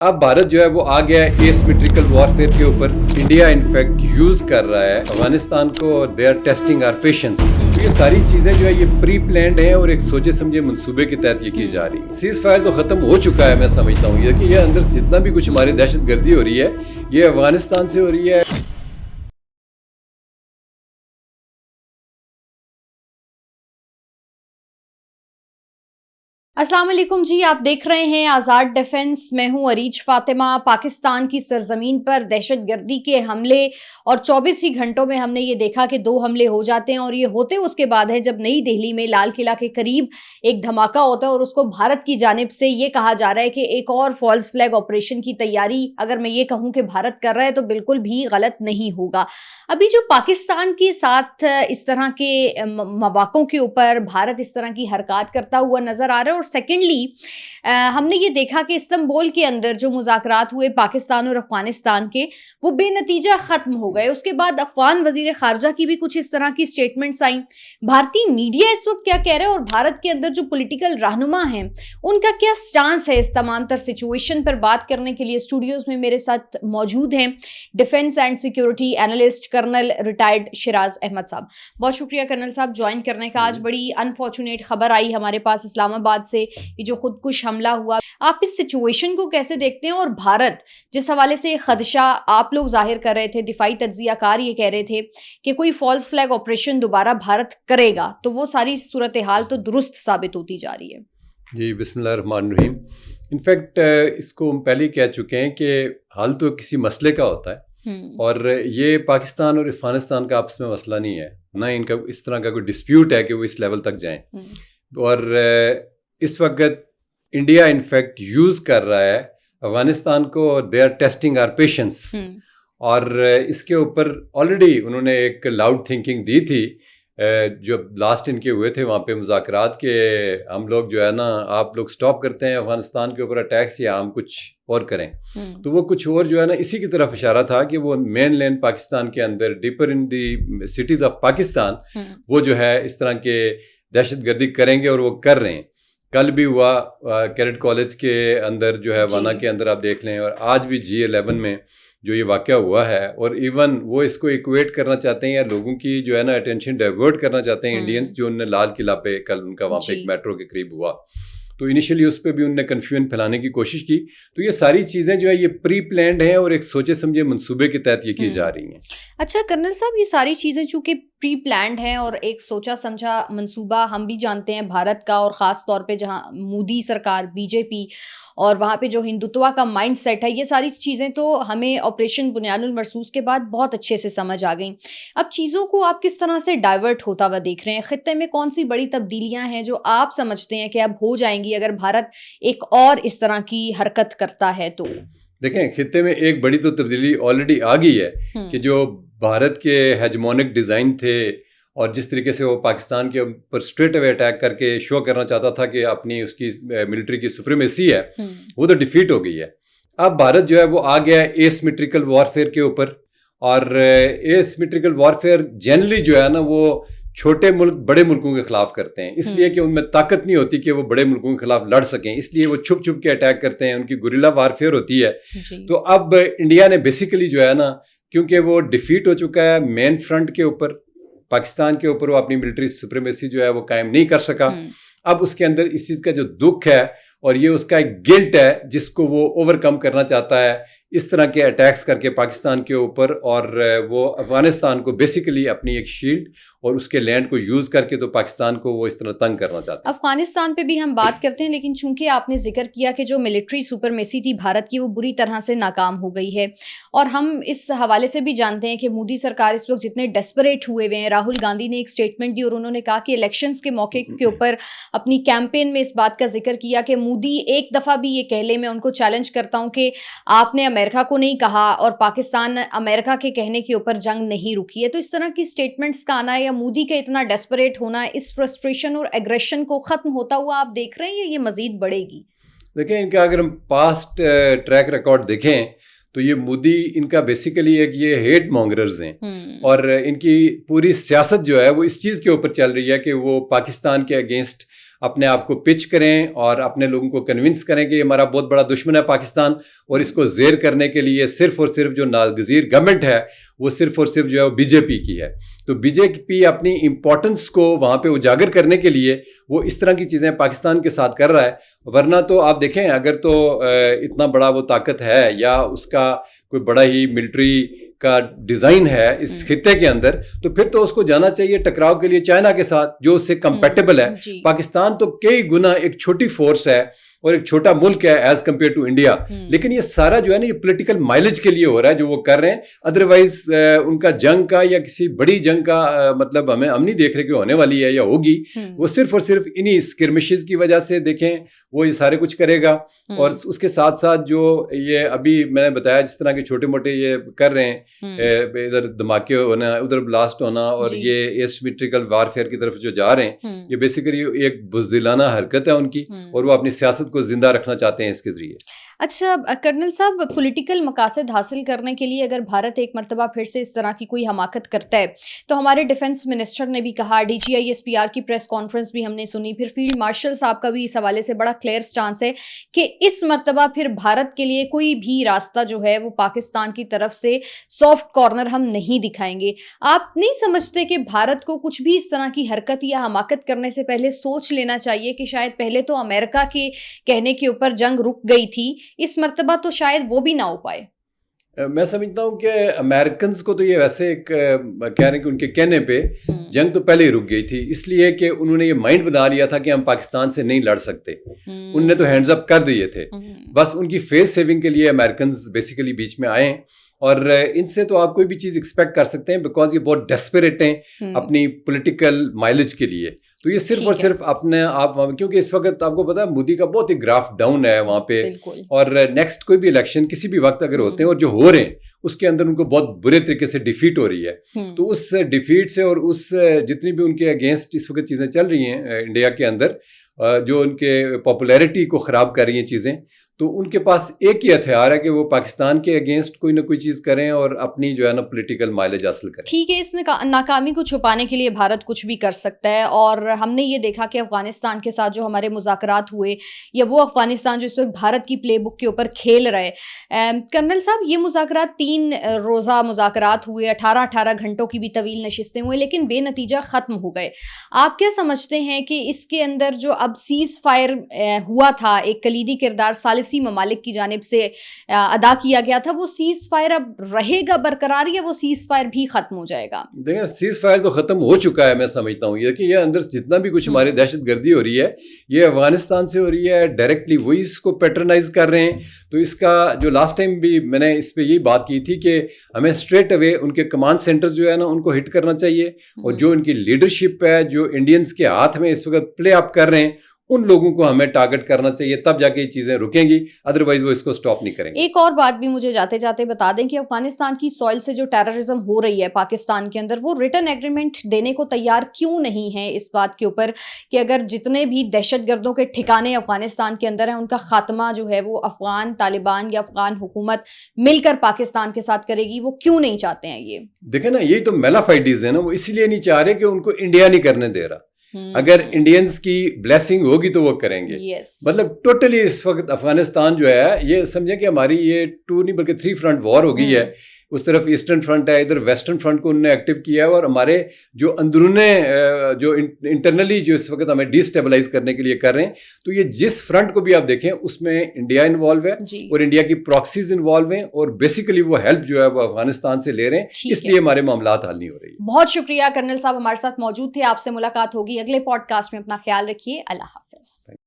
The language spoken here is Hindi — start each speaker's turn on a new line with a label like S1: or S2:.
S1: अब भारत जो है वो आ गया है एसिमेट्रिकल वॉरफेयर के ऊपर। इंडिया इनफैक्ट यूज कर रहा है अफगानिस्तान को। They are testing our patience. तो ये सारी चीजें जो है ये प्री प्लान्ड है और एक सोचे समझे मंसूबे के तहत ये की जा रही है। सीज फायर तो खत्म हो चुका है, मैं समझता हूँ ये कि ये अंदर जितना भी कुछ हमारी दहशत गर्दी हो रही है ये अफगानिस्तान से हो रही है।
S2: अस्सलाम वालेकुम जी, आप देख रहे हैं आज़ाद डिफेंस। मैं हूं अरीज फातिमा। पाकिस्तान की सरजमीन पर दहशतगर्दी के हमले और 24 ही घंटों में हमने ये देखा कि 2 हमले हो जाते हैं और ये होते उसके बाद है जब नई दिल्ली में लाल किला के करीब एक धमाका होता है और उसको भारत की जानिब से ये कहा जा रहा है कि एक और फॉल्स फ्लैग ऑपरेशन की तैयारी अगर मैं ये कहूँ कि भारत कर रहा है तो बिल्कुल भी गलत नहीं होगा। अभी जो पाकिस्तान के साथ इस तरह के मौक़ों के ऊपर भारत इस तरह की हरकत करता हुआ नजर आ रहा है और सेकेंडली हमने ये देखा कि इस्तांबुल के अंदर जो मुज़ाकरात हुए पाकिस्तान और अफगानिस्तान के, वो बेनतीजा ख़त्म हो गए। उसके बाद अफगान वज़ीर ख़ारजा की भी कुछ इस तरह की स्टेटमेंट्स आई। भारतीय मीडिया इस वक्त क्या कह रहा है और भारत के अंदर जो पॉलिटिकल रहनुमा हैं उनका क्या स्टांस है इस तमाम तर सिचुएशन पर बात करने के लिए स्टूडियोज़ में मेरे साथ मौजूद हैं defence and security analyst colonel retired Shiraz Ahmed sahab. बहुत शुक्रिया कर्नल साहब ज्वाइन करने का। आज बड़ी अनफॉर्चुनेट खबर आई हमारे पास इस्लामाबाद से, ये जो खुदकुश हमला हुआ। आप इस सिचुएशन को कैसे देखते हैं और भारत जिस हवाले से खदशा आप लोग जाहिर कर रहे थे, दिफाई तज्जियाकार ये कह रहे थे कि कोई फॉल्स फ्लैग ऑपरेशन दोबारा भारत करेगा, तो वो सारी सूरत हाल तो दुरुस्त साबित होती जा रही है।
S1: जी बिस्मिल्लाहिर्रहमानिर्रहीम। इनफैक्ट इसको हम पहले ही कह चुके हैं कि हल तो किसी मसले का होता है और ये पाकिस्तान और अफगानिस्तान का आपस में मसला नहीं है, ना इनका इस तरह का कोई डिस्प्यूट है कि वो इस लेवल तक जाएं। और इस वक्त इंडिया इनफैक्ट यूज़ कर रहा है अफगानिस्तान को। They are testing our patience और इसके ऊपर ऑलरेडी उन्होंने एक लाउड थिंकिंग दी थी जो लास्ट इनके हुए थे वहाँ पे मुज़ाकरात के, हम लोग जो है ना आप लोग स्टॉप करते हैं अफगानिस्तान के ऊपर अटैक्स या हम कुछ और करें। तो वो कुछ और जो है ना इसी की तरफ इशारा था कि वो मेन लैंड पाकिस्तान के अंदर deeper in the cities of Pakistan वो जो है इस तरह के दहशतगर्दी करेंगे और वो कर रहे हैं। कल भी हुआ कैरेट कॉलेज के अंदर जो है वाना के अंदर आप देख लें, और आज भी G11 में जो ये वाक़या हुआ है। और इवन वो इसको इक्वेट करना चाहते हैं या लोगों की जो है ना अटेंशन डाइवर्ट करना चाहते हैं इंडियंस, जो उन्होंने लाल किला पे कल उनका वहाँ पे एक मेट्रो के करीब हुआ, तो इनिशियली उस पर भी उन्होंने कन्फ्यूजन फैलाने की कोशिश की। तो ये सारी चीज़ें जो है ये प्री प्लान्ड हैं और एक सोचे समझे मंसूबे के तहत ये की जा रही हैं।
S2: अच्छा कर्नल साहब, ये सारी चीज़ें चूँकि प्री प्लान्ड हैं और एक सोचा समझा मंसूबा हम भी जानते हैं भारत का, और ख़ास तौर पे जहाँ मोदी सरकार बीजेपी और वहाँ पे जो हिंदुत्वा का माइंड सेट है, ये सारी चीज़ें तो हमें ऑपरेशन बुनियानुल मरसूस के बाद बहुत अच्छे से समझ आ गई। अब चीज़ों को आप किस तरह से डाइवर्ट होता हुआ देख रहे हैं? ख़ित्ते में कौन सी बड़ी तब्दीलियाँ हैं जो आप समझते हैं कि अब हो जाएंगी अगर भारत एक और इस तरह की हरकत करता है? तो
S1: देखें, खित्ते में एक बड़ी तो तब्दीली ऑलरेडी आ गई है कि जो भारत के हेजमोनिक डिज़ाइन थे और जिस तरीके से वो पाकिस्तान के ऊपर स्ट्रेट अवे अटैक करके शो करना चाहता था कि अपनी उसकी मिलिट्री की सुप्रीमेसी है, वो तो डिफीट हो गई है। अब भारत जो है वो आ गया है एसिमेट्रिकल वॉरफेयर के ऊपर, और एसिमेट्रिकल वॉरफेयर जनरली जो है ना वो छोटे मुल्क बड़े मुल्कों के खिलाफ करते हैं, इसलिए कि उनमें ताकत नहीं होती कि वो बड़े मुल्कों के खिलाफ लड़ सकें, इसलिए वो छुप छुप के अटैक करते हैं, उनकी गुरिल्ला वारफेयर होती है। तो अब इंडिया ने बेसिकली जो है ना, क्योंकि वो डिफीट हो चुका है मेन फ्रंट के ऊपर, पाकिस्तान के ऊपर वो अपनी मिलिट्री सुप्रीमेसी जो है वो कायम नहीं कर सका। अब उसके अंदर इस चीज़ का जो दुख है और ये उसका एक गिल्ट है जिसको वो ओवरकम करना चाहता है इस तरह के अटैक्स करके पाकिस्तान के ऊपर, और वो अफगानिस्तान को बेसिकली अपनी एक शील्ड और उसके लैंड को यूज़ करके तो पाकिस्तान को वो इस तरह तंग करना चाहते हैं।
S2: अफगानिस्तान पे भी हम बात करते हैं, लेकिन चूंकि आपने जिक्र किया कि जो मिलिट्री सुपरमेसी थी भारत की वो बुरी तरह से नाकाम हो गई है, और हम इस हवाले से भी जानते हैं कि मोदी सरकार इस वक्त जितने डेस्परेट हुए हुए हैं। राहुल गांधी ने एक स्टेटमेंट दी और उन्होंने कहा कि इलेक्शंस के मौके के ऊपर अपनी कैंपेन में इस बात का जिक्र किया कि मोदी एक दफ़ा भी ये कह ले, मैं उनको चैलेंज करता हूँ कि आपने अमेरिका को नहीं कहा और पाकिस्तान अमेरिका के कहने के ऊपर जंग नहीं रुकी है। तो इस तरह की स्टेटमेंट्स का आना या मोदी का इतना डेस्परेट होना, इस फ्रस्ट्रेशन और एग्रेशन को ख़त्म होता हुआ आप देख रहे हैं या ये मज़ीद बढ़ेगी?
S1: देखें, इनका अगर हम पास्ट ट्रैक रिकॉर्ड देखें तो ये मोदी इनका बेसिकली एक ये हेट मॉन्गरर्स हैं और इनकी पूरी सियासत जो है वो इस चीज़ के ऊपर चल रही है कि वो पाकिस्तान के अगेंस्ट अपने आप को पिच करें और अपने लोगों को कन्विंस करें कि हमारा बहुत बड़ा दुश्मन है पाकिस्तान, और इसको जेर करने के लिए सिर्फ और सिर्फ जो नागजीर गवर्नमेंट है वो सिर्फ और सिर्फ जो है वो बीजेपी की है। तो बीजेपी अपनी इंपॉर्टेंस को वहाँ पे उजागर करने के लिए वो इस तरह की चीज़ें पाकिस्तान के साथ कर रहा है। वरना तो आप देखें, अगर तो इतना बड़ा वो ताकत है या उसका कोई बड़ा ही मिलिट्री का डिज़ाइन है इस खित्ते के अंदर, तो फिर तो उसको जाना चाहिए टकराव के लिए चाइना के साथ जो उससे कंपेटेबल है। पाकिस्तान तो कई गुना एक छोटी फोर्स है और एक छोटा मुल्क है एज कंपेयर टू इंडिया, लेकिन ये सारा जो है ना ये पॉलिटिकल माइलेज के लिए हो रहा है जो वो कर रहे हैं। अदरवाइज उनका जंग का या किसी बड़ी जंग का मतलब हम नहीं देख रहे कि होने वाली है या होगी। वो सिर्फ और सिर्फ इन्हीं स्किरमिशेस की वजह से देखें वो ये सारे कुछ करेगा। और उसके साथ साथ जो ये अभी मैंने बताया जिस तरह के छोटे मोटे ये कर रहे हैं, इधर धमाके होना, उधर ब्लास्ट होना, और ये एसिमेट्रिकल वारफेयर की तरफ जो जा रहे हैं, ये बेसिकली एक बुज़दिलाना हरकत है उनकी, और वो अपनी सियासत को जिंदा रखना चाहते हैं इसके जरिए।
S2: अच्छा कर्नल साहब, पॉलिटिकल मकासद हासिल करने के लिए अगर भारत एक मर्तबा फिर से इस तरह की कोई हमाकत करता है, तो हमारे डिफेंस मिनिस्टर ने भी कहा, DGISPR की प्रेस कॉन्फ्रेंस भी हमने सुनी, फिर फील्ड मार्शल साहब का भी इस हवाले से बड़ा क्लियर स्टांस है कि इस मर्तबा फिर भारत के लिए कोई भी रास्ता जो है वो पाकिस्तान की तरफ से सॉफ्ट कॉर्नर हम नहीं दिखाएंगे। आप नहीं समझते कि भारत को कुछ भी इस तरह की हरकत या हमाकत करने से पहले सोच लेना चाहिए कि शायद पहले तो अमेरिका के कहने के ऊपर जंग रुक गई थी, इस मर्तबा तो शायद वो भी ना हो पाए?
S1: मैं समझता हूँ कि अमेरिकन को तो ये वैसे एक कह रहे हैं कि उनके कहने पे जंग तो पहले ही रुक गई थी, इसलिए कि उन्होंने ये माइंड बना लिया था कि हम पाकिस्तान से नहीं लड़ सकते। उनने तो हैंड्स अप कर दिए थे, बस उनकी फेस सेविंग के लिए अमेरिकन बेसिकली बीच में आए। और इनसे तो आप कोई भी चीज़ एक्सपेक्ट कर सकते हैं, बिकॉज ये बहुत डेस्परेट हैं अपनी पॉलिटिकल माइलेज के लिए। तो ये सिर्फ और सिर्फ अपने आप, क्योंकि इस वक्त आपको पता है मोदी का बहुत ही ग्राफ डाउन है वहाँ पे, और नेक्स्ट कोई भी इलेक्शन किसी भी वक्त अगर होते हैं और जो हो रहे हैं उसके अंदर उनको बहुत बुरे तरीके से डिफीट हो रही है। तो उस डिफीट से और उस जितनी भी उनके अगेंस्ट इस वक्त चीज़ें चल रही हैं इंडिया के अंदर, जो उनके पॉपुलैरिटी को ख़राब कर रही हैं चीज़ें, तो उनके पास एक ही हथियार है कि वो पाकिस्तान के अगेंस्ट कोई ना कोई चीज़ करें और अपनी जो है ना पॉलिटिकल माइलेज हासिल करें।
S2: ठीक है, इस नाकामी को छुपाने के लिए भारत कुछ भी कर सकता है, और हमने ये देखा कि अफगानिस्तान के साथ जो हमारे मुज़ाकरात हुए, या वो अफगानिस्तान जो इस वक्त भारत की प्लेबुक के ऊपर खेल रहे। कर्नल साहब, ये मुज़ाकरात 3 रोज़ा मुज़ाकरात हुए, 18-18 घंटों की भी तवील नशिस्तें हुए, लेकिन बेनतीजा ख़त्म हो गए। आप क्या समझते हैं कि इसके अंदर जो अब सीज़ फायर हुआ था, एक कलीदी किरदार सालिसी ममालिक की जानिब से अदा किया गया था, वो सीज फायर अब रहेगा बरकरार या वो सीज फायर भी खत्म हो जाएगा?
S1: देखिए, सीज फायर तो खत्म हो चुका है, मैं समझता हूँ ये कि ये अंदर जितना भी कुछ हमारी दहशतगर्दी हो रही है ये अफगानिस्तान से हो रही है, डायरेक्टली वही इसको पैटर्नाइज कर रहे हैं। तो इसका जो लास्ट टाइम भी मैंने इस पे यही बात की थी कि हमें स्ट्रेट अवे उनके कमांड सेंटर्स जो है ना उनको हिट करना चाहिए, और जो उनकी लीडरशिप है जो इंडियंस के हाथ में इस वक्त प्ले अप कर रहे हैं उन लोगों को हमें टारगेट करना चाहिए, तब जाके ये चीज़ें रुकेंगी, अदरवाइज वो इसको स्टॉप नहीं करेंगे।
S2: एक और बात भी मुझे जाते जाते बता दें कि अफगानिस्तान की सॉइल से जो टेररिज्म हो रही है पाकिस्तान के अंदर, वो रिटर्न एग्रीमेंट देने को तैयार क्यों नहीं है इस बात के ऊपर कि अगर जितने भी दहशतगर्दों के ठिकाने अफगानिस्तान के अंदर हैं उनका खात्मा जो है वो अफगान तालिबान या अफगान हुकूमत मिलकर पाकिस्तान के साथ करेगी, वो क्यों नहीं चाहते हैं? ये देखें
S1: ना, यही तो मेलाफाइडीज है ना, वो इसलिए नहीं चाह रहे कि उनको इंडिया नहीं करने दे रहा। अगर इंडियंस की ब्लेसिंग होगी तो वो करेंगे। मतलब टोटली इस वक्त अफगानिस्तान जो है ये समझे कि हमारी ये 2 नहीं बल्कि 3 फ्रंट वॉर हो गई है। उस तरफ ईस्टर्न फ्रंट है, इधर वेस्टर्न फ्रंट को उन्होंने एक्टिव किया है, और हमारे जो अंदरूने जो इंटरनली जो इस वक्त हमें डिस्टेबलाइज करने के लिए कर रहे हैं, तो ये जिस फ्रंट को भी आप देखें उसमें इंडिया इन्वॉल्व है और इंडिया की प्रॉक्सीज इन्वॉल्व हैं, और बेसिकली वो हेल्प जो है वो अफगानिस्तान से ले रहे हैं, इसलिए हमारे मामलात हल नहीं हो रही।
S2: बहुत शुक्रिया कर्नल साहब, हमारे साथ मौजूद थे। आपसे मुलाकात होगी अगले पॉडकास्ट में। अपना ख्याल रखिए। अल्लाह हाफिज।